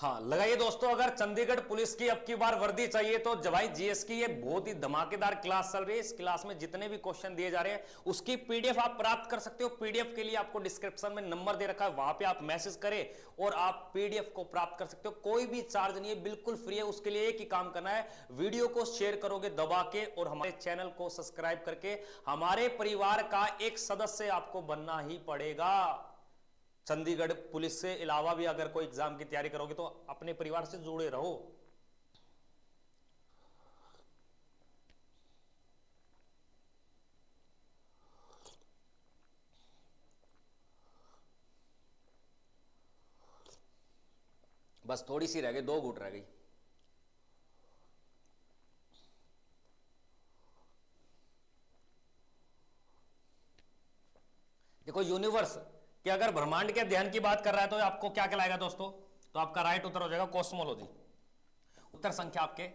हाँ लगाइए दोस्तों, अगर चंडीगढ़ पुलिस की अब की बार वर्दी चाहिए तो भाई जीएस की ये बहुत ही धमाकेदार क्लास चल रही है। इस क्लास में जितने भी क्वेश्चन दिए जा रहे हैं उसकी पीडीएफ आप प्राप्त कर सकते हो। पीडीएफ के लिए आपको डिस्क्रिप्शन में नंबर दे रखा है, वहां पे आप मैसेज करें और आप पीडीएफ को प्राप्त कर सकते हो। कोई भी चार्ज नहीं है, बिल्कुल फ्री है। उसके लिए एक ही काम करना है, वीडियो को शेयर करोगे दबा के और हमारे चैनल को सब्सक्राइब करके हमारे परिवार का एक सदस्य आपको बनना ही पड़ेगा। चंडीगढ़ पुलिस से अलावा भी अगर कोई एग्जाम की तैयारी करोगे तो अपने परिवार से जुड़े रहो। बस थोड़ी सी रह गई, 2 घूंट रह गई। देखो यूनिवर्स कि अगर ब्रह्मांड के अध्ययन की बात कर रहा है तो आपको क्या कहलाएगा दोस्तों? तो आपका राइट उत्तर हो जाएगा कॉस्मोलॉजी। उत्तर संख्या आपके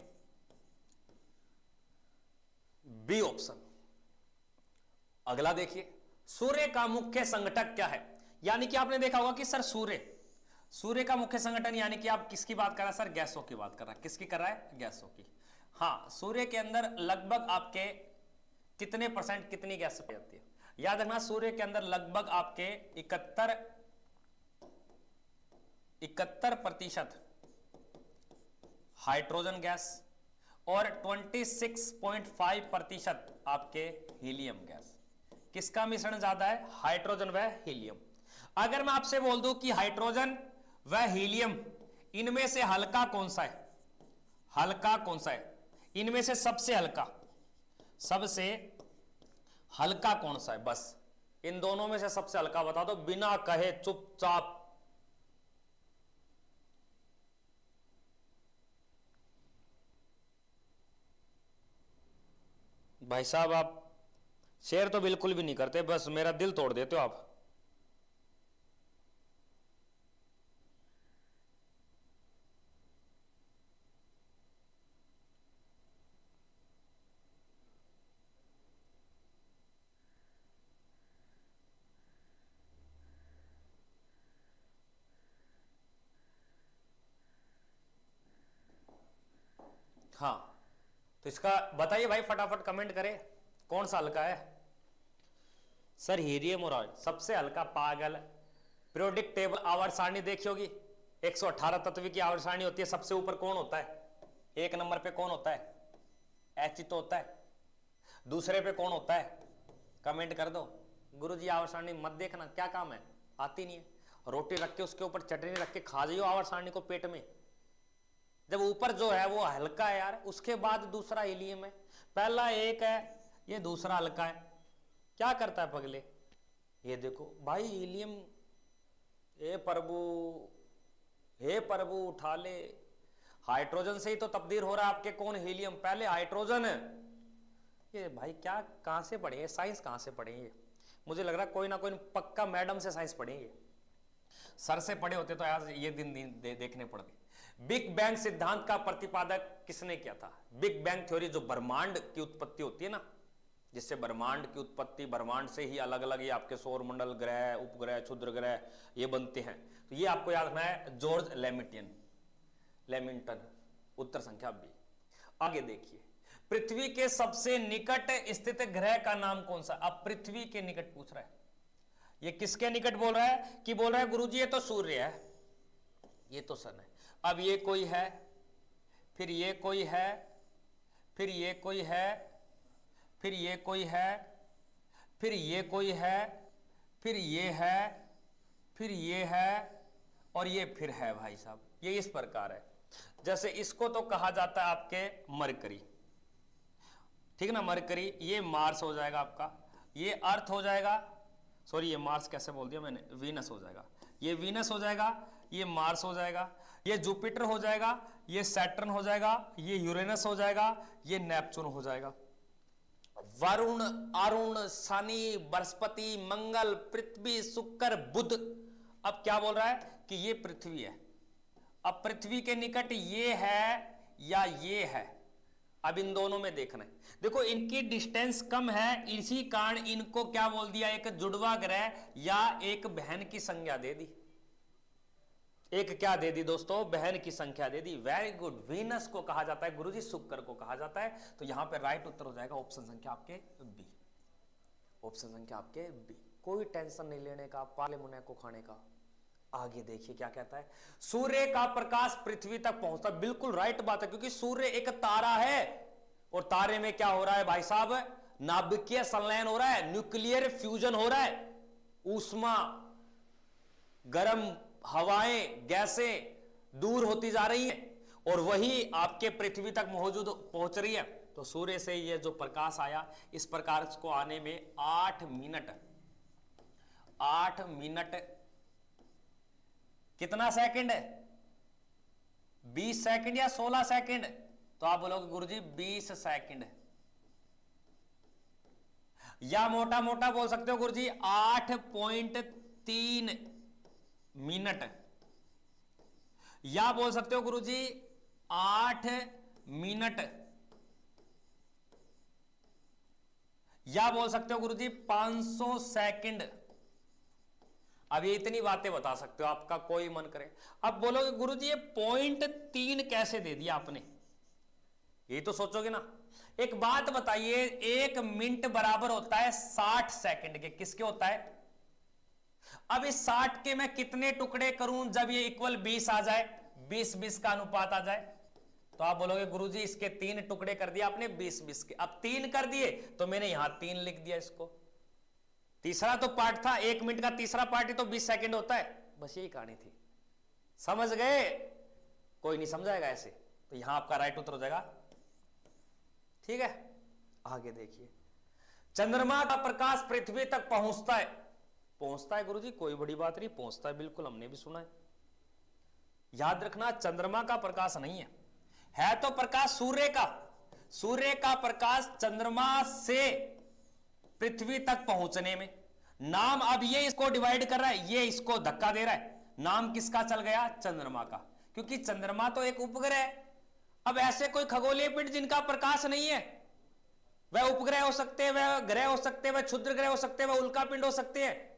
बी ऑप्शन। अगला देखिए, सूर्य का मुख्य संगठक क्या है? यानी कि आपने देखा होगा कि सर सूर्य का मुख्य संगठन, यानी कि आप किसकी बात कर रहे हैं सर? गैसों की बात कर रहा है। किसकी कर रहा है? गैसों की। हां, सूर्य के अंदर लगभग आपके कितने परसेंट कितनी गैस पाई जाती है? याद रखना, सूर्य के अंदर लगभग आपके 71% हाइड्रोजन गैस और 26.5% आपके हीलियम गैस। किसका मिश्रण ज्यादा है? हाइड्रोजन व हीलियम। अगर मैं आपसे बोल दूं कि हाइड्रोजन व हीलियम इनमें से हल्का कौन सा है? हल्का कौन सा है इनमें से? सबसे हल्का कौन सा है? बस इन दोनों में से सबसे हल्का बता दो, बिना कहे चुपचाप। भाई साहब आप शेयर तो बिल्कुल भी नहीं करते, बस मेरा दिल तोड़ देते हो आप। हाँ तो इसका बताइए भाई, फटाफट कमेंट करें कौन सा हल्का है? सर हीलियम और ऑयल सबसे हल्का। पागल, पीरियोडिक टेबल आवर्त सारणी देखी होगी, 118 तत्व की आवर्त सारणी होती है। सबसे ऊपर कौन होता है? 1 नंबर पे कौन होता है? एच तो होता है। दूसरे पे कौन होता है? कमेंट कर दो। गुरुजी आवर्त सारणी मत देखना, क्या काम है? आती नहीं है। रोटी रख के उसके ऊपर चटनी रख के खा जाइयो आवर्त सारणी को पेट में। जब ऊपर जो है वो हल्का है यार, उसके बाद दूसरा हीलियम है। पहला एक है, ये दूसरा हल्का है। क्या करता है पगले? ये देखो भाई हीलियम, हे प्रभु उठा ले। हाइड्रोजन से ही तो तब्दील हो रहा है आपके कौन? हीलियम। पहले हाइड्रोजन है। ये भाई क्या, कहां से पढ़ेंगे साइंस? कहां से पढ़ेंगे? मुझे लग रहा है कोई ना कोई पक्का मैडम से साइंस पढ़ेंगे। सर से पढ़े होते तो आज ये दिन देखने पड़ते। बिग बैंग सिद्धांत का प्रतिपादक किसने किया था? बिग बैंग थ्योरी, जो ब्रह्मांड की उत्पत्ति होती है ना, जिससे ब्रह्मांड की उत्पत्ति, ब्रह्मांड से ही अलग अलग ये आपके सौर मंडल, ग्रह, उपग्रह, क्षुद्र ग्रह ये बनते हैं। तो ये आपको याद रखना है, जॉर्ज लेमिंटन। उत्तर संख्या बी। आगे देखिए, पृथ्वी के सबसे निकट स्थित ग्रह का नाम कौन सा? अब पृथ्वी के निकट पूछ रहा है। ये किसके निकट बोल रहा है? कि बोल रहा है गुरुजी ये तो सूर्य है, ये तो सन है। अब ये कोई है, फिर ये कोई है, फिर ये कोई है, फिर ये कोई है, फिर ये कोई है, फिर ये है, फिर ये है और ये फिर है। भाई साहब ये इस प्रकार है। जैसे इसको तो कहा जाता है आपके मरकरी, ठीक ना? मरकरी। ये मार्स हो जाएगा आपका, ये अर्थ हो जाएगा, सॉरी ये मार्स कैसे बोल दिया मैंने, वीनस हो जाएगा। ये वीनस हो जाएगा, ये मार्स हो जाएगा, ये जुपिटर हो जाएगा, ये सैटर्न हो जाएगा, ये यूरेनस हो जाएगा, ये नेपच्यून हो जाएगा। वरुण, अरुण, शनि, बृहस्पति, मंगल, पृथ्वी, शुक्र, बुध। अब क्या बोल रहा है कि ये पृथ्वी है। अब पृथ्वी के निकट ये है या ये है? अब इन दोनों में देखना है। देखो इनकी डिस्टेंस कम है, इसी कारण इनको क्या बोल दिया? एक जुड़वा ग्रह या एक बहन की संज्ञा दे दी। एक क्या दे दी दोस्तों, बहन की संख्या दे दी। Very good. वीनस को कहा जाता है गुरुजी, शुक्र को कहा जाता है। तो यहां पे राइट उत्तर हो जाएगा ऑप्शन संख्या आपके बी। ऑप्शन संख्या आपके बी। कोई टेंशन नहीं लेने का, पाले मुने को खाने का। आगे देखिए क्या कहता है, सूर्य का प्रकाश पृथ्वी तक पहुंचता। बिल्कुल राइट बात है, क्योंकि सूर्य एक तारा है और तारे में क्या हो रहा है भाई साहब, नाभिकीय संलयन हो रहा है, न्यूक्लियर फ्यूजन हो रहा है, ऊष्मा, गर्म हवाएं, गैसें दूर होती जा रही हैं और वही आपके पृथ्वी तक मौजूद पहुंच रही है। तो सूर्य से ये जो प्रकाश आया, इस प्रकाश को आने में 8 मिनट कितना सेकंड है, 20 सेकंड या 16 सेकंड? तो आप बोलोगे गुरुजी 20 सेकंड, या मोटा मोटा बोल सकते हो गुरुजी 8.3 मिनट, या बोल सकते हो गुरुजी 8 मिनट, या बोल सकते हो गुरुजी 500 सेकंड। अब ये इतनी बातें बता सकते हो, आपका कोई मन करे। अब बोलोगे गुरुजी ये 0.3 कैसे दे दिया आपने, ये तो सोचोगे ना। एक बात बताइए, 1 मिनट बराबर होता है 60 सेकंड के। किसके होता है? अब इस 60 के मैं कितने टुकड़े करूं जब ये इक्वल 20 आ जाए, 20-20 का अनुपात आ जाए? तो आप बोलोगे गुरुजी इसके 3 टुकड़े कर दिया आपने 20-20 के। अब 3 कर दिए तो मैंने यहां 3 लिख दिया इसको। तीसरा तो पार्ट था, 1 मिनट का तीसरा पार्ट ही तो 20 सेकंड होता है। बस यही कहानी थी, समझ गए? कोई नहीं समझाएगा ऐसे, तो यहां आपका राइट उत्तर हो जाएगा। ठीक है, आगे देखिए, चंद्रमा का प्रकाश पृथ्वी तक पहुंचता है। पहुंचता है गुरुजी, कोई बड़ी बात नहीं, पहुंचता है, बिल्कुल हमने भी सुना है। याद रखना, चंद्रमा का प्रकाश नहीं है तो प्रकाश सूर्य का। सूर्य का प्रकाश चंद्रमा से पृथ्वी तक पहुंचने में नाम, अब ये इसको डिवाइड कर रहा है, ये इसको धक्का दे रहा है। नाम किसका चल गया? चंद्रमा का, क्योंकि चंद्रमा तो एक उपग्रह है। अब ऐसे कोई खगोलीय पिंड जिनका प्रकाश नहीं है, वह उपग्रह हो सकते हैं, वह ग्रह हो सकते हैं, वह क्षुद्र ग्रह हो सकते हैं, वह उल्का पिंड हो सकते हैं,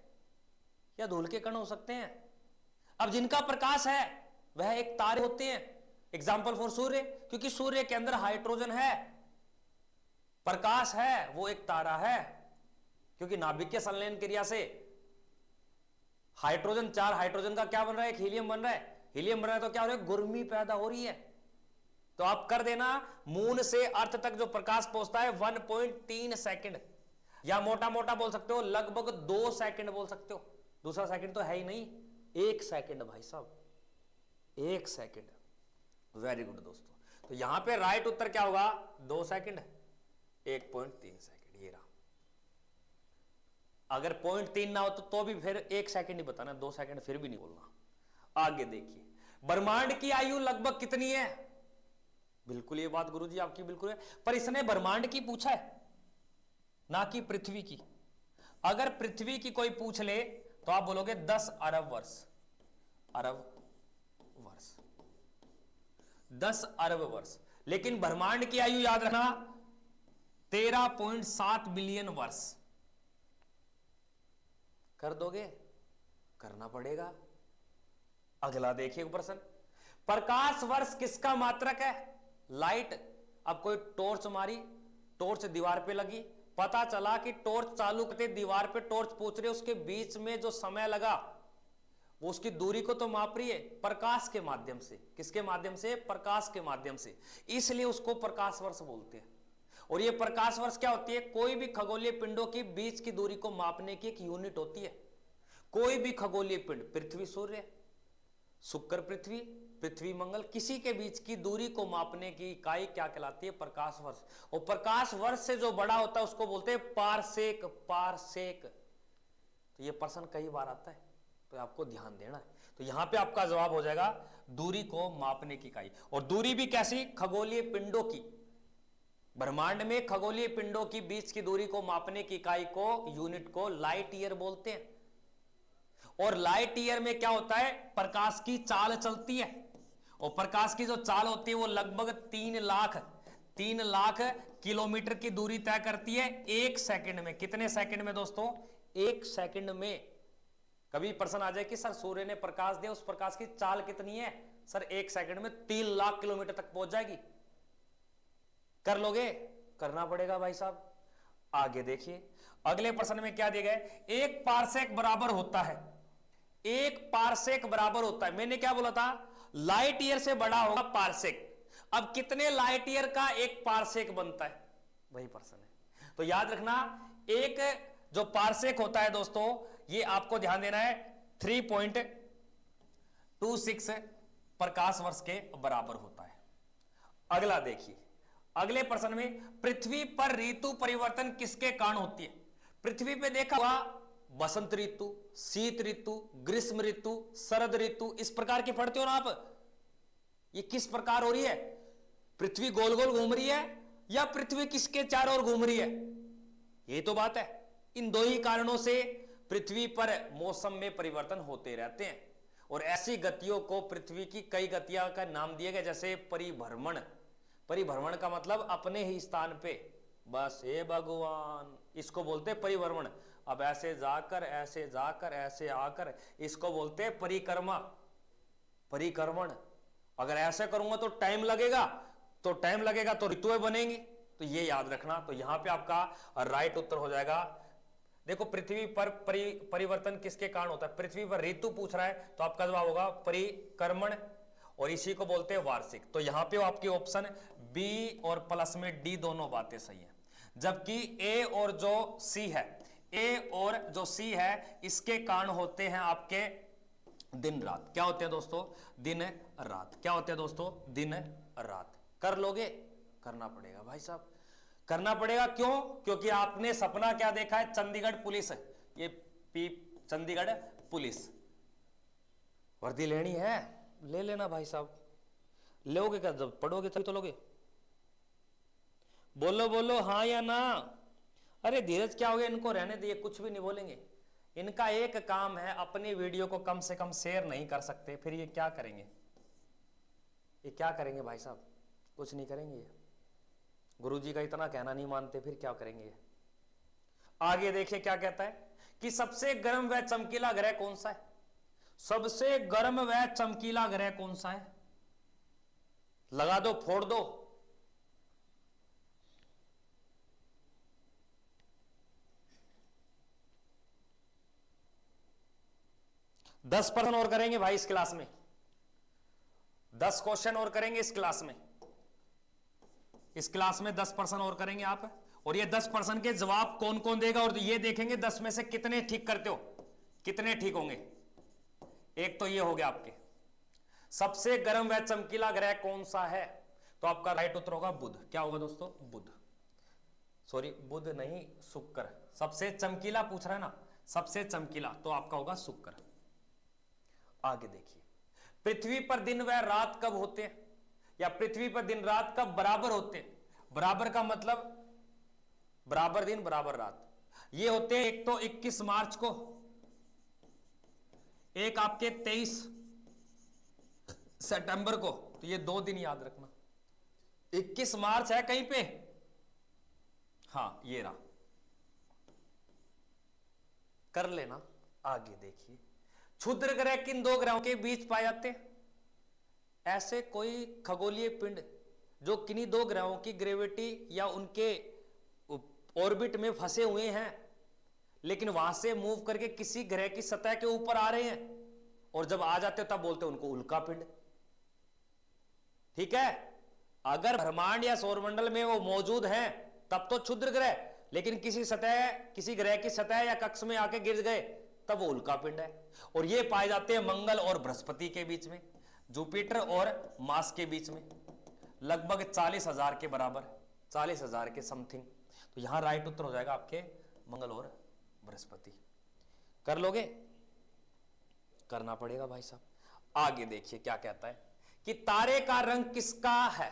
या धूल के कण हो सकते हैं। अब जिनका प्रकाश है वह एक तारे होते हैं। एग्जाम्पल फॉर सूर्य, क्योंकि सूर्य के अंदर हाइड्रोजन है, प्रकाश है, वो एक तारा है। क्योंकि नाभिकीय संलयन क्रिया से हाइड्रोजन, 4 हाइड्रोजन का क्या बन रहा है? एक हीलियम बन रहा है। हीलियम बन रहा है तो क्या हो रहा है? गर्मी पैदा हो रही है। तो आप कर देना, मून से अर्थ तक जो प्रकाश पहुंचता है 1.3 सेकंड, या मोटा मोटा बोल सकते हो लगभग 2 सेकंड बोल सकते हो। दूसरा सेकंड तो है ही नहीं, 1 सेकंड भाई साहब, 1 सेकंड। वेरी गुड दोस्तों, तो यहां पे राइट उत्तर क्या होगा? 2 सेकंड, 1.3 सेकंड। ये रहा। अगर 0.3 ना हो तो भी फिर 1 सेकंड ही बताना, 2 सेकंड फिर भी नहीं बोलना। आगे देखिए, ब्रह्मांड की आयु लगभग कितनी है? बिल्कुल ये बात गुरुजी आपकी बिल्कुल है, पर इसने ब्रह्मांड की पूछा है, ना कि पृथ्वी की। अगर पृथ्वी की कोई पूछ ले तो आप बोलोगे 10 अरब वर्ष। अरब वर्ष, 10 अरब वर्ष। लेकिन ब्रह्मांड की आयु याद रखना 13.7 बिलियन वर्ष। कर दोगे? करना पड़ेगा। अगला देखिए प्रश्न, प्रकाश वर्ष किसका मात्रक है? लाइट। अब कोई टॉर्च मारी, टॉर्च दीवार पे लगी, पता चला कि टॉर्च चालू करते दीवार पे टॉर्च पहुंच रही है, उसके बीच में जो समय लगा वो उसकी दूरी को तो माप रही है प्रकाश के माध्यम से। किसके माध्यम से? प्रकाश के माध्यम से। इसलिए उसको प्रकाश वर्ष बोलते हैं। और ये प्रकाश वर्ष क्या होती है? कोई भी खगोलीय पिंडों की बीच की दूरी को मापने की एक यूनिट होती है। कोई भी खगोलीय पिंड, पृथ्वी सूर्य, शुक्र पृथ्वी, पृथ्वी मंगल, किसी के बीच की दूरी को मापने की इकाई क्या कहलाती है? प्रकाश वर्ष। और प्रकाश वर्ष से जो बड़ा होता है उसको बोलते हैं पारसेक। पारसेक। तो ये प्रश्न कई बार आता है, तो आपको ध्यान देना है। तो यहां पे आपका जवाब हो जाएगा दूरी को मापने की इकाई। और दूरी भी कैसी? खगोलीय पिंडों की। ब्रह्मांड में खगोलीय पिंडों की बीच की दूरी को मापने की इकाई को, यूनिट को लाइट ईयर बोलते हैं। और लाइट ईयर में क्या होता है? प्रकाश की चाल चलती है, और प्रकाश की जो चाल होती है वो लगभग 3 लाख किलोमीटर की दूरी तय करती है 1 सेकंड में। कितने सेकंड में दोस्तों? 1 सेकंड में कभी प्रश्न आ जाए कि सर सूर्य ने प्रकाश दिया, उस प्रकाश की चाल कितनी है? सर 1 सेकंड में 3 लाख किलोमीटर तक पहुंच जाएगी। कर लोगे? करना पड़ेगा भाई साहब। आगे देखिए अगले प्रश्न में क्या दिया गया है, 1 पारसेक बराबर होता है, 1 पारसेक बराबर होता है, मैंने क्या बोला था, लाइट ईयर से बड़ा होगा पारसेक। अब कितने लाइट ईयर का 1 पारसेक बनता है, वही प्रश्न है। तो याद रखना, एक जो पारसेक होता है दोस्तों, ये आपको ध्यान देना है 3.26 प्रकाश वर्ष के बराबर होता है। अगला देखिए, अगले प्रश्न में पृथ्वी पर ऋतु परिवर्तन किसके कारण होती है? पृथ्वी पे देखा हुआ बसंत ऋतु, शीत ऋतु, ग्रीष्म ऋतु, शरद ऋतु, इस प्रकार के पढ़ते हो ना आप। ये किस प्रकार हो रही है? पृथ्वी गोल गोल घूम रही है या पृथ्वी किसके चारों ओर घूम रही है? ये तो बात है। इन दो ही कारणों से पृथ्वी पर मौसम में परिवर्तन होते रहते हैं। और ऐसी गतियों को पृथ्वी की कई गतियों का नाम दिया गया, जैसे परिभ्रमण। परिभ्रमण का मतलब अपने ही स्थान पे, बस हे भगवान, इसको बोलते हैं परिभ्रमण। अब ऐसे जाकर ऐसे जाकर ऐसे आकर, इसको बोलते हैं परिक्रमा, परिक्रमण। अगर ऐसे करूंगा तो टाइम लगेगा, तो टाइम लगेगा तो ऋतुएं बनेंगी। तो ये याद रखना। तो यहां पे आपका राइट उत्तर हो जाएगा। देखो पृथ्वी पर परिवर्तन किसके कारण होता है? पृथ्वी पर ऋतु पूछ रहा है तो आपका जवाब होगा परिक्रमण, और इसी को बोलते हैं वार्षिक। तो यहां पे आपके ऑप्शन बी और प्लस में डी दोनों बातें सही है। जबकि ए और जो सी है, ए और जो सी है, इसके कारण होते हैं आपके दिन रात। क्या होते हैं दोस्तों? दिन रात। क्या होते हैं दोस्तों? दिन रात। कर लोगे? करना पड़ेगा भाई साहब, करना पड़ेगा। क्यों? क्योंकि आपने सपना क्या देखा है? चंडीगढ़ पुलिस। ये चंडीगढ़ पुलिस वर्दी लेनी है, ले लेना भाई साहब। लोगे क्या? जब पढ़ोगे तभी तो लोगे। बोलो बोलो हाँ या ना। अरे धीरज क्या हो गया, इनको रहने दिए, कुछ भी नहीं बोलेंगे। इनका एक काम है, अपनी वीडियो को कम से कम शेयर नहीं कर सकते, फिर ये क्या करेंगे? ये क्या करेंगे भाई साहब? कुछ नहीं करेंगे ये। गुरुजी का इतना कहना नहीं मानते, फिर क्या करेंगे ये? आगे देखिए क्या कहता है कि सबसे गर्म व चमकीला ग्रह कौन सा है? सबसे गर्म व चमकीला ग्रह कौन सा है? लगा दो, फोड़ दो। दस प्रश्न और करेंगे भाई इस क्लास में, 10 क्वेश्चन और करेंगे इस क्लास में। इस क्लास में 10 प्रश्न और करेंगे आप, और ये 10 प्रश्न के जवाब कौन कौन देगा, और ये देखेंगे 10 में से कितने ठीक करते हो, कितने ठीक होंगे। एक तो ये हो गया आपके, सबसे गर्म व चमकीला ग्रह कौन सा है? तो आपका राइट उत्तर होगा बुध। क्या होगा दोस्तों? बुध। सॉरी, बुध नहीं, शुक्र। सबसे चमकीला पूछ रहा है ना, सबसे चमकीला, तो आपका होगा शुक्र। आगे देखिए, पृथ्वी पर दिन व रात कब होते हैं, या पृथ्वी पर दिन रात कब बराबर होते हैं? बराबर का मतलब बराबर दिन बराबर रात। ये होते हैं एक तो 21 मार्च को, एक आपके 23 सितंबर को। तो ये 2 दिन याद रखना। 21 मार्च है कहीं पे, हाँ ये रहा, कर लेना। आगे देखिए, क्षुद्र ग्रह किन 2 ग्रहों के बीच पाए जाते हैं? ऐसे कोई खगोलीय पिंड जो किन्हीं 2 ग्रहों की ग्रेविटी या उनके ऑर्बिट में फंसे हुए हैं, लेकिन वहां से मूव करके किसी ग्रह की सतह के ऊपर आ रहे हैं, और जब आ जाते तब बोलते हैं उनको उल्का पिंड। ठीक है, अगर ब्रह्मांड या सौरमंडल में वो मौजूद हैं तब तो क्षुद्र ग्रह, लेकिन किसी ग्रह की सतह या कक्ष में आके गिर गए तब वो उल्का पिंड है। और ये पाए जाते हैं मंगल और बृहस्पति के बीच में, जुपिटर और मार्स के बीच में, लगभग 40,000 के बराबर, 40,000 के समथिंग। तो यहां राइट उत्तर हो जाएगा आपके मंगल और बृहस्पति। कर लोगे? करना पड़ेगा भाई साहब। आगे देखिए क्या कहता है कि तारे का रंग किसका है?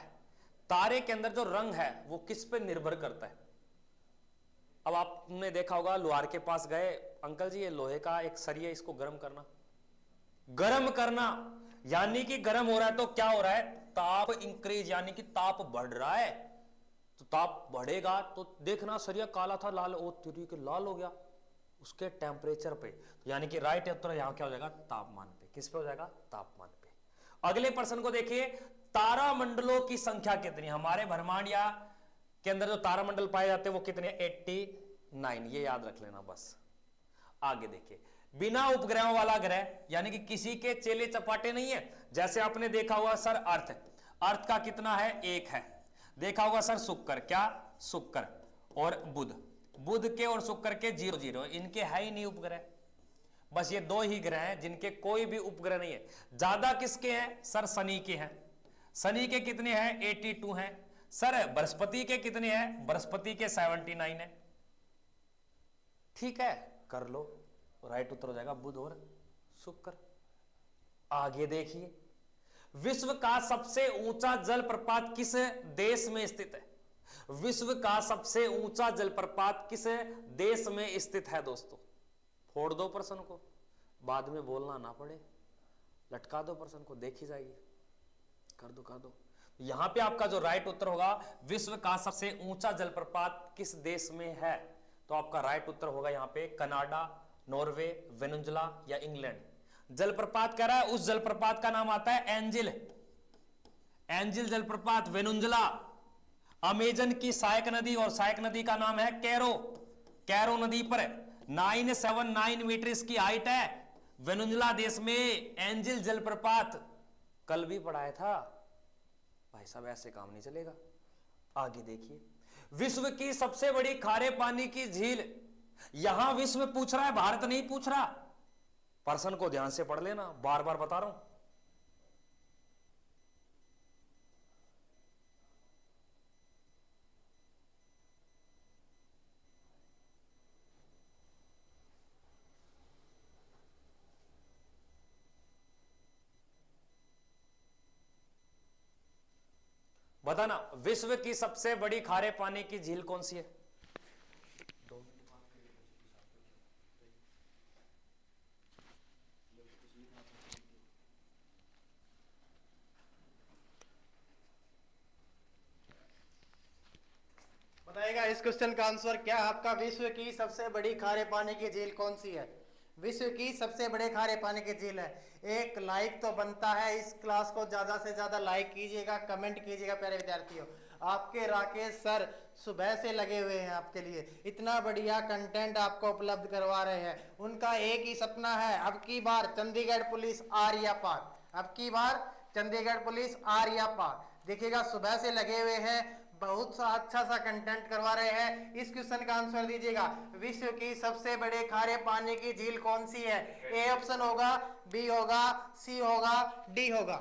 तारे के अंदर जो रंग है वो किस पे निर्भर करता है? अब आपने देखा होगा, लोहार के पास गए, अंकल जी ये लोहे का एक सरिया, इसको गर्म करना। गर्म करना यानी कि गर्म हो रहा है तो क्या हो रहा है? ताप इंक्रीज, यानी कि ताप बढ़ रहा है। तो ताप बढ़ेगा तो देखना, सरिया काला था लाल, ओ तेरी के लाल हो गया। उसके टेम्परेचर पे, तो यानी कि राइट उत्तर यहां क्या हो जाएगा, तापमान पे। किस पे हो जाएगा, तापमान पे। अगले प्रश्न को देखिए, तारामंडलों की संख्या कितनी, हमारे ब्रह्मांड या के अंदर जो तारामंडल पाए जाते हैं वो कितने, 89, ये याद रख लेना बस। आगे देखिए, बिना उपग्रहों वाला ग्रह, यानी कि किसी के चेले चपाटे नहीं है। जैसे आपने देखा होगा सर अर्थ, अर्थ का कितना है, 1 है। देखा होगा सर शुक्र, क्या, शुक्र और बुध, बुध के और शुक्र के 0-0, इनके है ही नहीं उपग्रह। बस ये 2 ही ग्रह हैं जिनके कोई भी उपग्रह नहीं है। ज्यादा किसके हैं सर, शनि के हैं। शनि के कितने हैं, 82 हैं। सर बृहस्पति के कितने हैं, बृहस्पति के 79 है। ठीक है, कर लो, राइट उत्तर हो जाएगा बुध और शुक्र। आगे देखिए, विश्व का सबसे ऊंचा जलप्रपात किस देश में स्थित है, विश्व का सबसे ऊंचा जलप्रपात किस देश में स्थित है दोस्तों। फोड़ दो प्रश्न को, बाद में बोलना ना पड़े, लटका दो प्रश्न को, देखी जाएगी, कर दो कर दो। यहां पे आपका जो राइट उत्तर होगा, विश्व का सबसे ऊंचा जलप्रपात किस देश में है, तो आपका राइट उत्तर होगा यहां पे कनाडा, नॉर्वे, वेनेजुला या इंग्लैंड। जलप्रपात कह रहा है, उस जलप्रपात का नाम आता है एंजिल, एंजिल जलप्रपात, वेनेजुला। अमेजन की सहायक नदी, और सहायक नदी का नाम है कैरो, कैरो नदी पर 979 मीटर इसकी हाइट है। वेनेजुला देश में एंजिल जलप्रपात, कल भी पढ़ाया था भाई साहब, ऐसे काम नहीं चलेगा। आगे देखिए, विश्व की सबसे बड़ी खारे पानी की झील, यहां विश्व पूछ रहा है, भारत नहीं पूछ रहा। प्रश्न को ध्यान से पढ़ लेना, बार बार बता रहा हूं। बताना, विश्व की सबसे बड़ी खारे पानी की झील कौन सी है। बताइएगा इस क्वेश्चन का आंसर। क्या आपका विश्व की सबसे बड़ी खारे पानी की झील कौन सी है, विश्व की सबसे बड़े खारे पानी की झील है। एक लाइक तो बनता है, इस क्लास को ज्यादा से ज्यादा लाइक कीजिएगा, कमेंट कीजिएगा प्यारे विद्यार्थियों। आपके राकेश सर सुबह से लगे हुए हैं आपके लिए, इतना बढ़िया कंटेंट आपको उपलब्ध करवा रहे हैं। उनका एक ही सपना है, अब की बार चंडीगढ़ पुलिस आर या पार, अब की बार चंडीगढ़ पुलिस आर या पार। देखिएगा सुबह से लगे हुए हैं, बहुत सा अच्छा सा कंटेंट करवा रहे हैं। इस क्वेश्चन का आंसर दीजिएगा, विश्व की सबसे बड़े खारे पानी की झील कौन सी है। ए ऑप्शन होगा, बी होगा, सी होगा, डी होगा,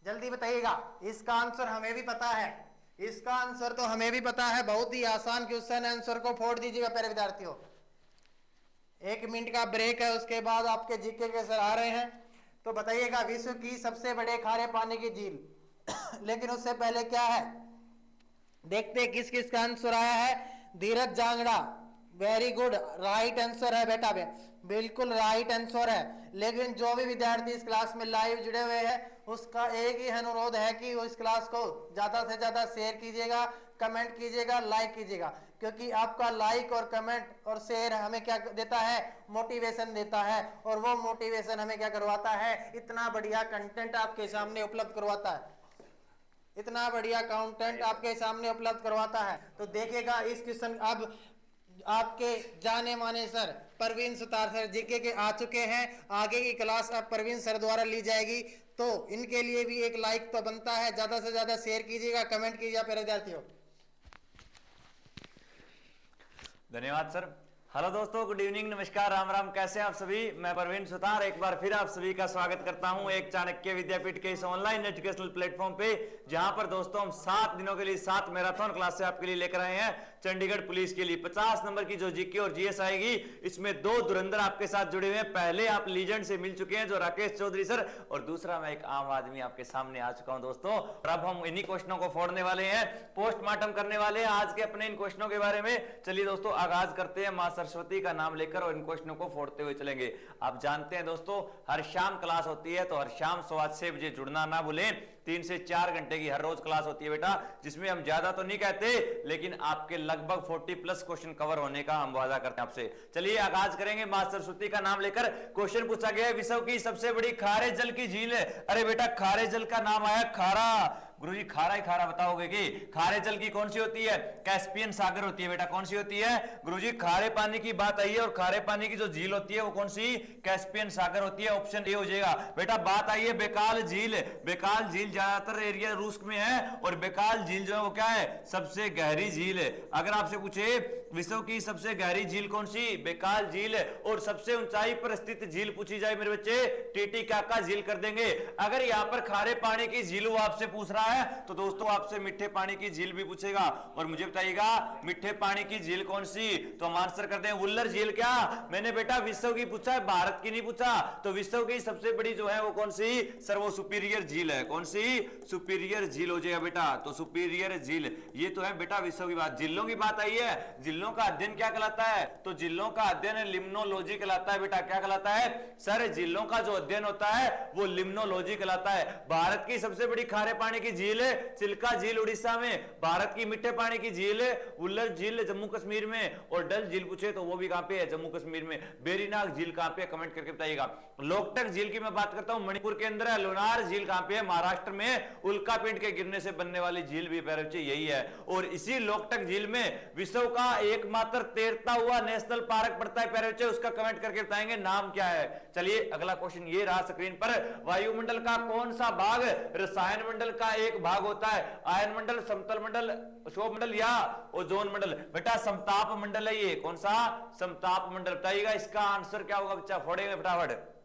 जल्दी बताइएगा। इसका आंसर हमें भी पता है, इसका आंसर तो हमें भी पता है, बहुत ही आसान क्वेश्चन है। आंसर को फोड़ दीजिएगा प्यारे विद्यार्थियों। 1 मिनट का ब्रेक है, उसके बाद आपके जीके के सर आ रहे हैं। तो बताइएगा विश्व की सबसे बड़े खारे पानी की झील लेकिन उससे पहले क्या है, देखते हैं किस किस का आंसर आया है। Dheeraj Jangra, very good, right answer है बेटा, बिल्कुल राइट आंसर है। लेकिन जो भी विद्यार्थी इस क्लास में लाइव जुड़े हुए हैं, उसका एक ही अनुरोध है कि वो इस क्लास को ज्यादा से ज्यादा शेयर कीजिएगा, कमेंट कीजिएगा, लाइक कीजिएगा, क्योंकि आपका लाइक और कमेंट और शेयर हमें क्या देता है, मोटिवेशन देता है। और वो मोटिवेशन हमें क्या करवाता है, इतना बढ़िया कंटेंट आपके सामने उपलब्ध करवाता है, इतना बढ़िया कंटेंट आपके सामने उपलब्ध करवाता है। तो देखिएगा इस क्वेश्चन, अब आपके जाने माने sir Parveen Sutar sir GK के आ चुके हैं। आगे की क्लास अब परवीन सर द्वारा ली जाएगी, तो इनके लिए भी एक लाइक तो बनता है, ज्यादा से ज्यादा शेयर कीजिएगा, कमेंट कीजिएगा प्यारे विद्यार्थियों। धन्यवाद सर। हेलो दोस्तों, गुड इवनिंग, नमस्कार, राम राम, कैसे हैं आप सभी। मैं परवीन सुतार एक बार फिर आप सभी का स्वागत करता हूं एक चाणक्य विद्यापीठ के इस ऑनलाइन एजुकेशनल प्लेटफॉर्म पे, जहां पर दोस्तों हम 7 दिनों के लिए 7 मैराथन क्लास से आपके लिए लेकर आए हैं चंडीगढ़ पुलिस के लिए। 50 नंबर की जो जीके और जीएस आएगी, इसमें 2 धुरंधर आपके साथ जुड़े हुए हैं। पहले आप लीजेंड से मिल चुके हैं जो राकेश चौधरी सर, और दूसरा मैं एक आम आदमी आपके सामने आ चुका हूं दोस्तों। और अब हम इन्हीं क्वेश्चनों को फोड़ने वाले हैं, पोस्टमार्टम करने वाले हैं आज के अपने इन क्वेश्चनों के बारे में। चलिए दोस्तों आगाज करते हैं, मां सरस्वती का नाम लेकर और इन क्वेश्चनों को फोड़ते हुए चलेंगे। आप जानते हैं दोस्तों, हर शाम क्लास होती है, तो हर शाम 6:15 बजे जुड़ना ना भूलें। 3 से 4 घंटे की हर रोज क्लास होती है बेटा, जिसमें हम ज्यादा तो नहीं कहते, लेकिन आपके लगभग 40 प्लस क्वेश्चन कवर होने का हम वादा करते हैं आपसे। चलिए आगाज करेंगे। मां सरस्वती का नाम लेकर क्वेश्चन पूछा गया है, विश्व की सबसे बड़ी खारे जल की झील है। अरे बेटा खारे जल का नाम आया खारा। गुरुजी खारा ही खारा बताओगे कि खारे जल की कौन सी होती है? कैस्पियन सागर होती है बेटा। कौन सी होती है गुरुजी? खारे पानी की बात आई है और खारे पानी की जो झील होती है वो कौन सी? कैस्पियन सागर होती है। ऑप्शन ए हो जाएगा बेटा। बात आई है बेकाल झील। बेकाल झील ज्यादातर एरिया रूस में है और बेकाल झील जो है वो क्या है? सबसे गहरी झील है। अगर आपसे पूछे विश्व की सबसे गहरी झील कौन सी? बेकाल झील। और सबसे ऊंचाई पर स्थित झील पूछी जाए मेरे बच्चे, टीटीकाका झील कर देंगे। अगर यहां पर खारे पानी की झील वो आपसे पूछ रहा है तो दोस्तों आपसे मीठे पानी की झील भी पूछेगा। और मुझे बताइएगा मीठे पानी की झील कौन सी? तो हम आंसर करते हैं वुल्लर झील। क्या मैंने बेटा विश्व की पूछा है, भारत की नहीं पूछा। तो विश्व की सबसे बड़ी जो है वो कौन सी? सर वो सुपीरियर झील है। कौन सी? सुपीरियर झील हो जाएगा बेटा। तो सुपीरियर झील ये तो है बेटा विश्व की बात। झीलों की बात आई है, झीलों का अध्ययन क्या कहलाता है? तो झीलों का अध्ययन लिम्नोलॉजी कहलाता है बेटा। क्या कहलाता है सर? झीलों का जो अध्ययन होता है वो लिम्नोलॉजी कहलाता है। भारत की सबसे बड़ी खारे पानी की झील है चिल्का झील उड़ीसा में। भारत की मीठे पानी की झील है वुल्लर झील जम्मू कश्मीर में। और डल झील पूछे तो वो भी कहां पे है? जम्मू कश्मीर में। बेरीनाग झील कहां पे है? कमेंट करके बताइएगा। लोकटक झील की मैं बात करता हूं, मणिपुर के अंदर है। लोनार झील कहां पे है? महाराष्ट्र में। उल्कापिंड के गिरने से बनने वाली झील भी पैरवचे यही है। और इसी लोकटक झील में विश्व का एकमात्र तैरता हुआ नेशनल पार्क पड़ता है पैरवचे। उसका कमेंट करके बताएंगे नाम क्या है। चलिए अगला क्वेश्चन ये रहा स्क्रीन पर। वायुमंडल का कौन सा भाग रसायन मंडल का एक भाग होता है? आयन मंडल, समतल मंडल, क्षोभ मंडल या ओजोन मंडल? बेटा समताप मंडल है ये। कौन सा? समताप मंडल। बताइएगा इसका आंसर क्या होगा बच्चा? फोड़ेंगे फटाफट।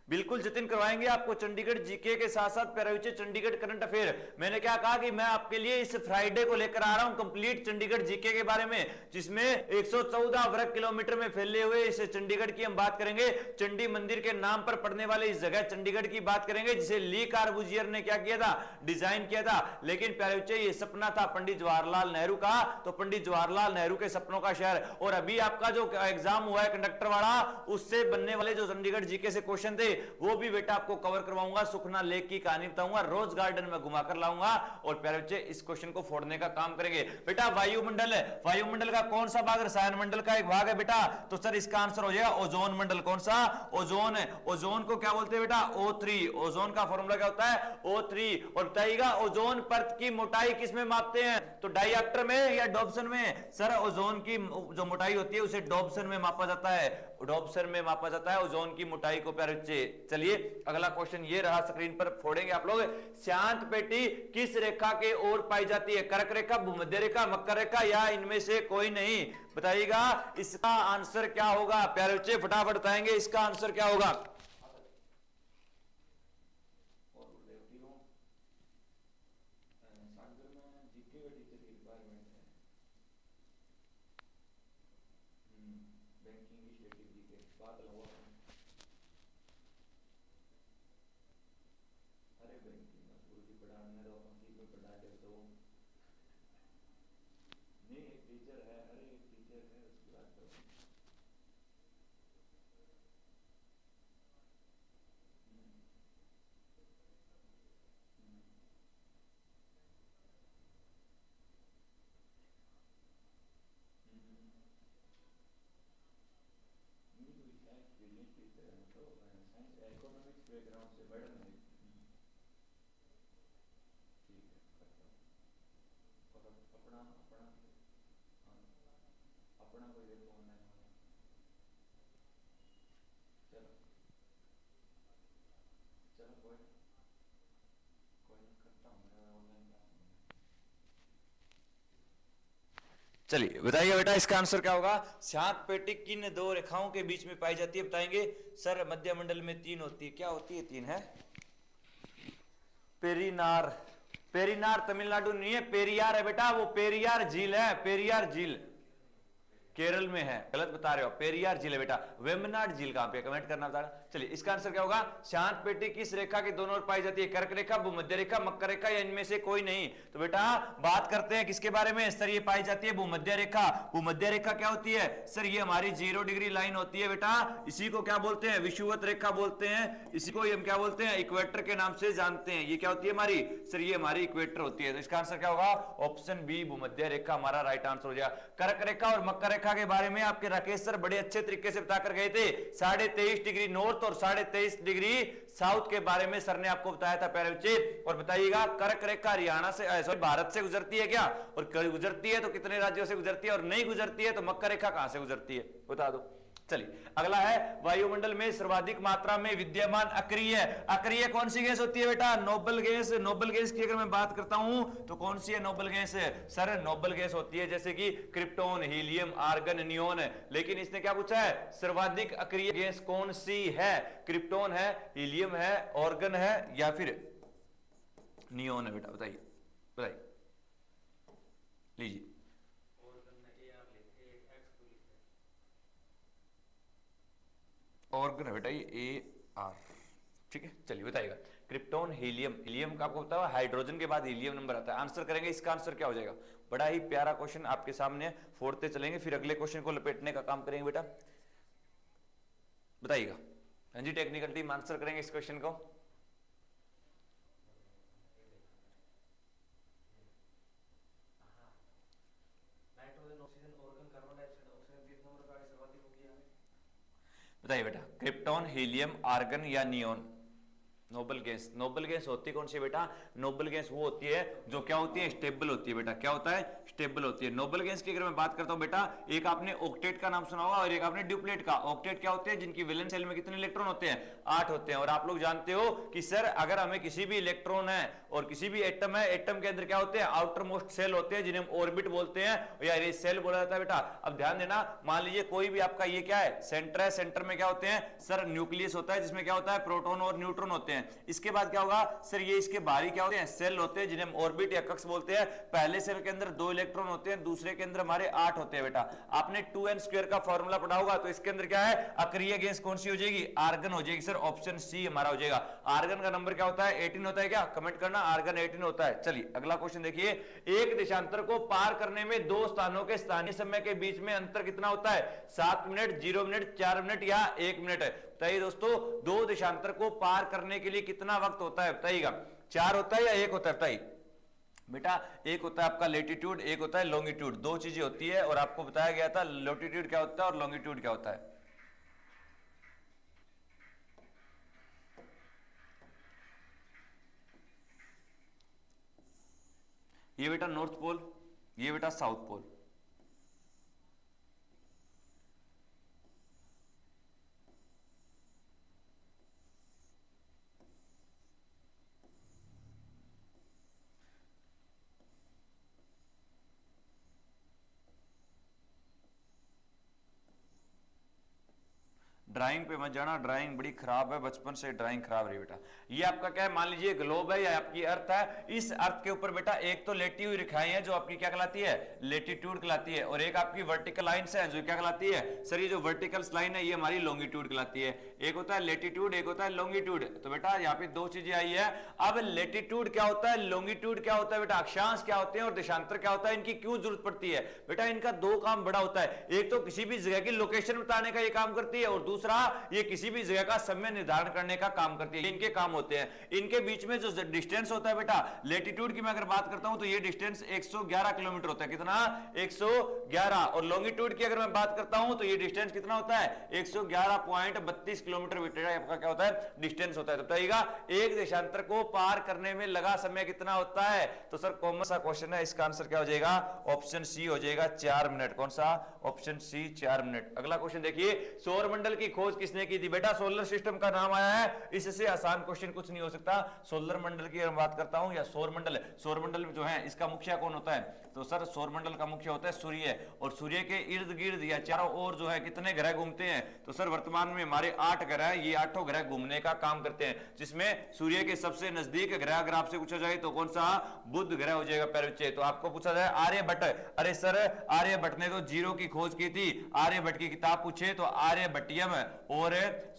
बिल्कुल जतिन करवाएंगे आपको चंडीगढ़ जीके के साथ साथ पैराविचे चंडीगढ़ करंट अफेयर। मैंने क्या कहा कि मैं आपके लिए इस फ्राइडे को लेकर आ रहा हूं कंप्लीट चंडीगढ़ जीके के बारे में, जिसमें 114 वर्ग किलोमीटर में फैले हुए इस चंडीगढ़ की हम बात करेंगे। चंडी मंदिर के नाम पर पड़ने वाले इस जगह चंडीगढ़ की बात करेंगे, जिसे ली कार्बूजियर ने क्या किया था? डिजाइन किया था। लेकिन पैराविचे ये सपना था पंडित जवाहरलाल नेहरू का, तो पंडित जवाहरलाल नेहरू के सपनों का शहर। और अभी आपका जो एग्जाम हुआ है कंडक्टर वाला, उससे बनने वाले जो चंडीगढ़ जीके से क्वेश्चन थे वो भी बेटा आपको कवर करवाऊंगा। सुखना लेक की कहानी बताऊंगा, रोज गार्डन में घुमाकर लाऊंगा और प्यारे बच्चे इस क्वेश्चन को फोड़ने का काम करेंगे। बेटा वायुमंडल है, वायुमंडल का कौन सा भाग रसायन मंडल का एक भाग है बेटा? तो सर इसका आंसर हो जाएगा ओजोन मंडल। कौन सा? ओजोन है। ओजोन को क्या बोलते हैं बेटा? O3। ओजोन का फॉर्मूला क्या होता है? O3। और बताइएगा ओजोन परत की मोटाई किस में मापते हैं? तो डायऑप्टर में या डॉप्सन में? सर ओजोन की जो मोटाई होती है उसे डॉप्सन में मापा जाता है। डॉप्सन में मापा जाता है ओजोन की मोटाई को प्यारे बच्चे। चलिए अगला क्वेश्चन ये रहा, स्क्रीन पर फोड़ेंगे आप लोग। शांत पेटी किस रेखा के ओर पाई जाती है? कर्क रेखा, भूमध्य रेखा, मकर रेखा या इनमें से कोई नहीं? बताइएगा इसका आंसर क्या होगा प्यारे बच्चे? फटाफट बताएंगे इसका आंसर क्या होगा। चलिए बताइए बेटा इसका आंसर क्या होगा। शांत पेटी किन दो रेखाओं के बीच में पाई जाती है? बताएंगे सर मध्य मंडल में तीन होती है। क्या होती है? तीन है। पेरिनार, पेरिनार तमिलनाडु नहीं है, पेरियार है बेटा, वो पेरियार झील है, पेरियार झील। केरल में है, गलत बता रहे हो। पेरियार झील है बेटा। वेम्बनाड झील कहां पे, कमेंट करना बता। चलिए इसका आंसर क्या होगा? शांत पेटी किस रेखा के दोनों ओर पाई जाती है? कर्क रेखा, भूमध्य रेखा, मकर रेखा या इनमें से कोई नहीं? तो बेटा बात करते हैं किसके बारे में? सर ये पाई जाती है भूमध्य रेखा। भूमध्य रेखा क्या होती है? सर ये हमारी 0 डिग्री लाइन होती है बेटा। इसी को क्या बोलते हैं? विषुवत रेखा बोलते हैं। इसी को हम क्या बोलते हैं? इक्वेटर के नाम से जानते हैं। ये क्या होती है हमारी? सर ये हमारी इक्वेटर होती है। तो इसका आंसर क्या होगा? ऑप्शन बी भूमध्य रेखा हमारा राइट आंसर हो जाएगा। कर्क रेखा और मकर रेखा के बारे में आपके राकेश सर बड़े अच्छे तरीके से बताकर गए थे। 23.5 डिग्री नॉर्थ और 23.5 डिग्री साउथ के बारे में सर ने आपको बताया था प्यारे बच्चे। और बताइएगा कर्क रेखा हरियाणा से सॉरी भारत से गुजरती है क्या? और गुजरती है तो कितने राज्यों से गुजरती है? और नहीं गुजरती है तो मकर रेखा कहां से गुजरती है? बता दो। चलिए अगला है वायुमंडल में सर्वाधिक मात्रा में विद्यमान अक्रिय। अक्रिय कौन सी गैस होती है बेटा? Noble gas. नोबल गैस की अगर मैं बात करता हूं तो कौन सी है noble gas? Sir noble gas होती है जैसे कि क्रिप्टोन, हीलियम, आर्गन, नियोन। लेकिन इसने क्या पूछा है? सर्वाधिक अक्रिय गैस कौन सी है? क्रिप्टोन है, हीलियम है, ऑर्गन है या फिर नियोन है बेटा? बताइए बताइए, लीजिए। ऑर्गन है बेटा, ये AR। ठीक है चलिए बताइएगा। Krypton, helium. हीलियम का आपको पता है हाइड्रोजन के बाद हीलियम नंबर आता है। आंसर करेंगे, इसका आंसर क्या हो जाएगा? बड़ा ही प्यारा क्वेश्चन आपके सामने फोड़ते चलेंगे, फिर अगले क्वेश्चन को लपेटने का काम करेंगे बेटा। बताइएगा। हाँ जी टेक्निकल टीम आंसर करेंगे इस क्वेश्चन को। बताइए बेटा, क्रिप्टॉन, हीलियम, आर्गन या neon? Noble gas. Noble gas होती कौन सी बेटा? नोबल गैस वो होती है जो क्या होती है? स्टेबल होती है बेटा। क्या होता है? स्टेबल होती है। नोबल गैस की अगर मैं बात करता हूं बेटा, एक आपने ऑक्टेट का नाम सुना होगा और एक आपने ड्यूप्लेट का। ऑक्टेट क्या होते हैं? जिनकी वैलेंस शेल में कितने इलेक्ट्रॉन होते हैं? 8 होते हैं। और आप लोग जानते हो कि सर अगर हमें किसी भी इलेक्ट्रॉन है और किसी भी एटम है, एटम के अंदर क्या होते हैं? आउटर मोस्ट सेल होते हैं जिन्हें हम ऑर्बिट बोलते हैं या ये सेल बोला जाता है बेटा। अब ध्यान देना, मान लीजिए कोई भी आपका ये क्या है? सेंटर है। सेंटर में क्या होते हैं? सर न्यूक्लियस होता है जिसमें क्या होता है? प्रोटॉन और न्यूट्रॉन होते हैं। इसके बाद क्या होगा? सर ये इसके बाहरी क्या होते हैं? सेल होते हैं जिन्हें हम ऑर्बिट या कक्ष बोलते हैं। पहले सेल के अंदर 2 इलेक्ट्रॉन होते हैं, दूसरे के अंदर हमारे 8 होते हैं बेटा। आपने 2n² का फॉर्मूला पढ़ा होगा, तो इसके अंदर क्या है? अक्रिय गैस कौन सी हो जाएगी? आर्गन हो जाएगी। सर ऑप्शन सी हमारा हो जाएगा। आर्गन का नंबर क्या होता है? 18 होता है क्या? कमेंट करना, आर्गन 18 होता है। चलिए अगला क्वेश्चन देखिए। एक देशांतर को पार करने में 2 स्थानों के स्थानीय समय के बीच में अंतर कितना होता है? 7 मिनट, 0 मिनट, 4 मिनट या 1 मिनट? बताइए दोस्तों, 2 देशांतर को पार करने के लिए कितना वक्त होता है? बताइएगा। 4 होता है या 1 होता है? बताइए बेटा। एक होता है आपका लेटीट्यूड, एक होता है लॉन्गिट्यूड। 2 चीजें होती है और आपको बताया गया था लॉटिट्यूड क्या होता है और लॉन्गिट्यूड क्या होता है। ये बेटा नॉर्थ पोल, ये बेटा साउथ पोल। ड्राइंग पे मत जाना, ड्राइंग बड़ी खराब है, बचपन से ड्राइंग खराब रही बेटा। ये आपका क्या है? मान लीजिए ग्लोब है या आपकी अर्थ है। इस अर्थ के ऊपर बेटा एक तो लेटी हुई रेखाएं हैं जो आपकी क्या कहलाती है? लेटीट्यूड कहलाती है। और एक आपकी वर्टिकल लाइंस है जो क्या कहलाती है? सर ये जो वर्टिकल लाइन है ये हमारी लॉन्गिट्यूड कहलाती है। एक होता है लेटीट्यूड, एक होता है लॉन्गिट्यूड। तो बेटा यहाँ पे 2 चीजें आई है। अब लेटीट्यूड क्या होता है, लॉन्गिट्यूड क्या होता है बेटा? अक्षांश क्या होते हैं और देशांतर क्या होता है? इनकी क्यों जरूरत पड़ती है बेटा? इनका 2 काम बड़ा होता है। एक तो किसी भी जगह की लोकेशन बताने का ये काम करती है और दूसरा ये किसी भी जगह का समय निर्धारण करने का काम करती है। इनके काम होते हैं। इनके बीच में जो डिस्टेंस होता है बेटा, लेटीट्यूड की मैं अगर बात करता हूं तो ये डिस्टेंस 111 किलोमीटर होता है। कितना? 111। और लॉन्गिट्यूड की अगर मैं बात करता हूं तो ये डिस्टेंस कितना होता है? 111.32 किलोमीटर आपका क्या होता है? डिस्टेंस होता है। तो बताइएगा एक देशांतर को पार करने में लगा समय कितना होता है? तो सर कॉमन सा क्वेश्चन है, इसका आंसर क्या हो जाएगा? ऑप्शन सी हो जाएगा, 4 मिनट। कौन सा? Option C, 4 minute. अगला क्वेश्चन देखिए। सौर मंडल की खोज किसने की थी? बेटा सोलर सिस्टम का नाम आया है, इससे आसान क्वेश्चन कुछ नहीं हो सकता। सोलर मंडल की अगर बात करता हूं या सौर मंडल, सौर मंडल जो है इसका मुखिया कौन होता है? तो सर सौर मंडल का मुखिया होता है सूर्य, और सूर्य के इर्द गिर्द या चारों ओर जो है कितने ग्रह घूमते हैं? तो सर वर्तमान में हमारे 8 ग्रह हैं, ये 8 ग्रह घूमने का काम करते हैं, जिसमें सूर्य के सबसे नजदीक ग्रह अगर आपसे पूछा जाए तो कौन सा? बुध ग्रह हो जाएगा प्यारे बच्चे। तो आपको पूछा जाए आर्यभट्ट, अरे सर आर्यभट्ट ने तो जीरो की खोज की थी, आर्यभट्ट की किताब पूछे तो आर्यभट्टियम और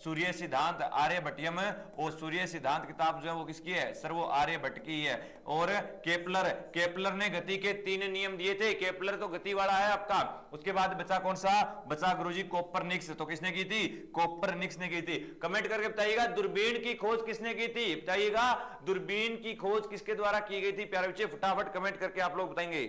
सूर्य सिद्धांत, आर्यभट्टियम और सूर्य सिद्धांत किताब जो है वो किसकी है? सर वो आर्यभट्ट की है। और केपलर, केपलर ने गति के 3 नियम दिए थे, केपलर तो गति वाला है आपका। उसके बाद बचा कौन सा? बचा गुरुजी कोपरनिक्स, तो किसने की थी? कोपरनिक्स ने की थी। कमेंट करके बताइएगा दूरबीन की खोज किसने की थी? बताइएगा दूरबीन की खोज किसके द्वारा की गई थी प्यारे बच्चे? फटाफट कमेंट करके आप लोग बताएंगे।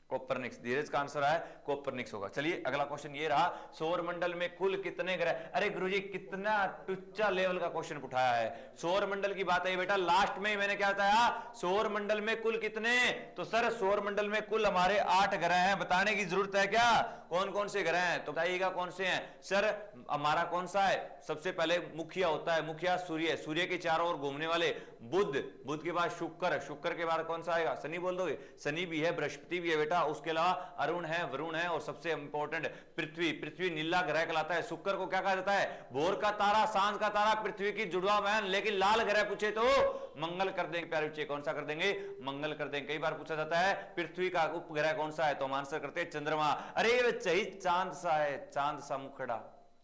कोपरनिक्स, धीरज का आंसर है कोपरनिक्स होगा। चलिए अगला क्वेश्चन ये रहा, सौर मंडल में कुल कितने ग्रह? अरे गुरुजी कितना टुच्चा लेवल का क्वेश्चन उठाया है। सौर मंडल की बात है बेटा, लास्ट में मैंने क्या बताया? सौर मंडल में कुल कितने? तो सर सौर मंडल में कुल हमारे 8 ग्रह हैं, बताने की जरूरत है क्या कौन कौन से ग्रह हैं? तो बताइएगा कौन से हैं? सर हमारा कौन सा है? सबसे पहले मुखिया होता है, मुखिया सूर्य, सूर्य के चारों ओर घूमने वाले बुध, बुध के बाद शुक्र, शुक्र के बाद कौन सा आएगा? शनि बोल दोगे? शनि भी है, बृहस्पति भी है बेटा। उसके अलावा अरुण है, वरुण है, और सबसे इंपॉर्टेंट पृथ्वी, पृथ्वी नीला ग्रह कहलाता है। शुक्र को क्या कहा जाता है? भोर का तारा, सांझ का तारा, पृथ्वी की जुड़वा बहन। लेकिन लाल ग्रह पूछे तो मंगल कर देंगे प्यारे बच्चे। कौन सा कर देंगे? मंगल कर देंगे। कई बार पूछा जाता है पृथ्वी का उपग्रह कौन सा है, तो हम आंसर करते हैं चंद्रमा। अरे बच्चे ही चांद सा है, चांद सा मुखड़ा,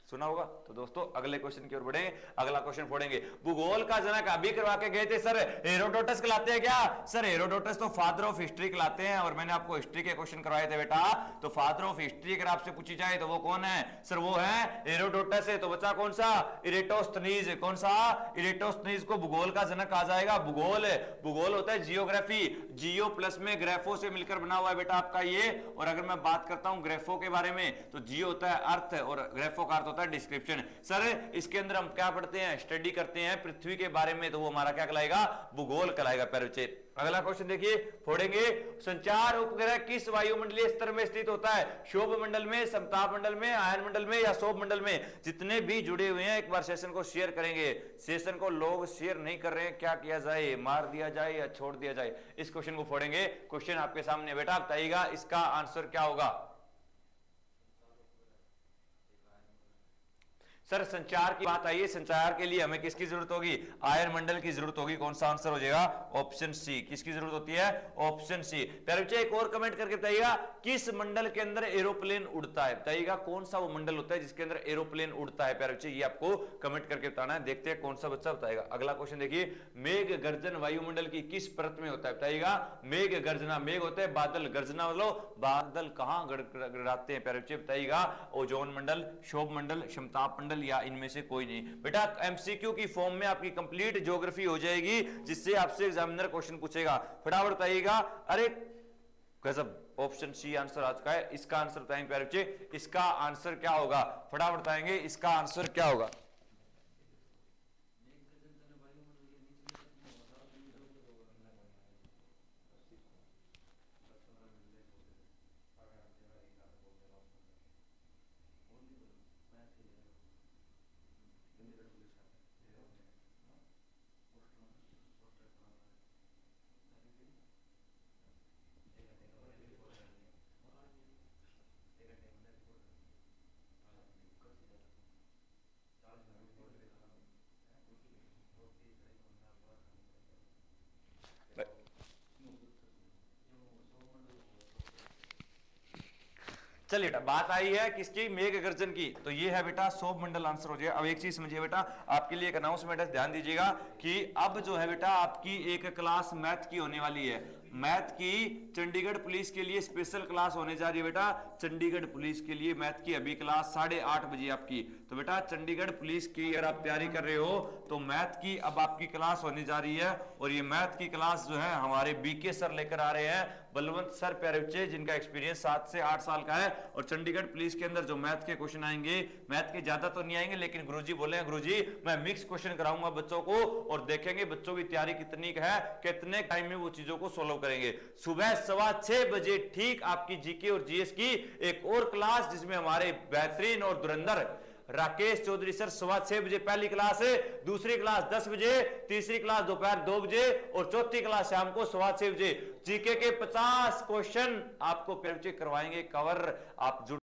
सुना होगा। तो दोस्तों अगले क्वेश्चन की ओर बढ़ेंगे, अगला क्वेश्चन फोड़ेंगे। भूगोल का जनक अभी करवा के गए थे सर, हेरोडोटस कहलाते हैं क्या? सर हेरोडोटस तो फादर ऑफ हिस्ट्री कहलाते हैं, और मैंने आपको हिस्ट्री के क्वेश्चन करवाए थे बेटा। तो फादर ऑफ हिस्ट्री अगर आपसे पूछी जाए तो वो कौन है? सर वो है हेरोडोटस है। तो बचा कौन सा? इरेटोस्थनीज। कौन सा? इरेटोस्थनीज को भूगोल का जनक कहा जाएगा। भूगोल, भूगोल होता है जियोग्राफी, जियो प्लस में ग्राफो से मिलकर बना हुआ है बेटा आपका ये। और अगर मैं बात करता हूं ग्राफो के बारे में, तो जियो होता है अर्थ और ग्राफो का अर्थ डिस्क्रिप्शन। सर इसके अंदर हम क्या पढ़ते हैं? स्टडी करते हैं पृथ्वी के बारे में, तो वो हमारा क्या कहलाएगा? भूगोल कहलाएगा प्यारे बच्चे। अगला क्वेश्चन देखिए, फोड़ेंगे। संचार उपग्रह किस वायुमंडलीय स्तर में स्थित होता है? शोभ मंडल में, समताप मंडल में, आयन मंडल में या शोभ मंडल में? जितने भी जुड़े हुए हैं एक बार सेशन को शेयर करेंगे। सेशन को लोग शेयर नहीं कर रहे हैं, क्या किया जाए? मार दिया जाए या छोड़ दिया जाए? इस क्वेश्चन को फोड़ेंगे। क्वेश्चन आपके सामने बेटा, बताइएगा इसका आंसर क्या होगा? सर संचार की बात आई है, संचार के लिए हमें किसकी जरूरत होगी? आयन मंडल की जरूरत होगी। कौन सा आंसर हो जाएगा? Option C. किसकी जरूरत होती है? Option C. प्यारे बच्चे एक और कमेंट करके बताइएगा, किस मंडल के अंदर एरोप्लेन उड़ता है? बताइएगा कौन सा वो मंडल होता है जिसके अंदर एरोप्लेन उड़ता है? प्यारे बच्चे ये आपको कमेंट करके बताना है, देखते हैं कौन सा बच्चा बताएगा। अगला क्वेश्चन देखिए, मेघ गर्जन वायुमंडल की किस परत में होता है? बताइएगा मेघ गर्जना, मेघ होते हैं बादल, गर्जना मतलब बादल कहां गड़गड़ाते हैं प्यारे बच्चे? बताइएगा ओजोन मंडल, शोभ मंडल, समताप मंडल या इनमें से कोई नहीं। बेटा एमसीक्यू की फॉर्म में आपकी कंप्लीट ज्योग्राफी हो जाएगी, जिससे आपसे एग्जामिनर क्वेश्चन पूछेगा। फटाफट बताइएगा। अरे गजब, ऑप्शन सी आंसर आज का है। इसका आंसर बताएंगे प्यारे बच्चे, इसका आंसर क्या होगा? फटाफट बताएंगे इसका आंसर क्या होगा? चलिए बेटा बात आई है किसकी? मेघ गर्जन की। तो ये है बेटा शोभ मंडल आंसर हो जाएगा। अब एक चीज समझिए बेटा, आपके लिए एक अनाउंसमेंट है, ध्यान दीजिएगा कि अब जो है बेटा आपकी एक क्लास मैथ की होने वाली है। मैथ की चंडीगढ़ पुलिस के लिए स्पेशल क्लास होने जा रही है बेटा। चंडीगढ़ पुलिस के लिए मैथ की अभी क्लास 8:30 बजे आपकी तो बेटा चंडीगढ़ पुलिस की अगर आप तैयारी कर रहे हो तो मैथ की अब आपकी क्लास होने जा रही है, और ये मैथ की क्लास जो है हमारे बीके सर लेकर आ रहे हैं, बलवंत सर प्यारे बच्चे, जिनका एक्सपीरियंस 7 से 8 साल का है। और चंडीगढ़ पुलिस के अंदर जो मैथ के क्वेश्चन आएंगे, मैथ के ज्यादा तो नहीं आएंगे, लेकिन गुरुजी बोले गुरुजी मैं मिक्स क्वेश्चन कराऊंगा बच्चों को, और देखेंगे बच्चों की तैयारी कितनी है, कितने टाइम में वो चीजों को सोल्व करेंगे। सुबह 6:15 बजे ठीक आपकी जीके और जीएस की एक और क्लास, जिसमें हमारे बेहतरीन और धुरंधर राकेश चौधरी सर 6:15 बजे पहली क्लास है, दूसरी क्लास 10 बजे, तीसरी क्लास दोपहर 2 बजे, और चौथी क्लास शाम को 6:15 बजे। जीके के 50 क्वेश्चन आपको करवाएंगे कवर। आप जुड़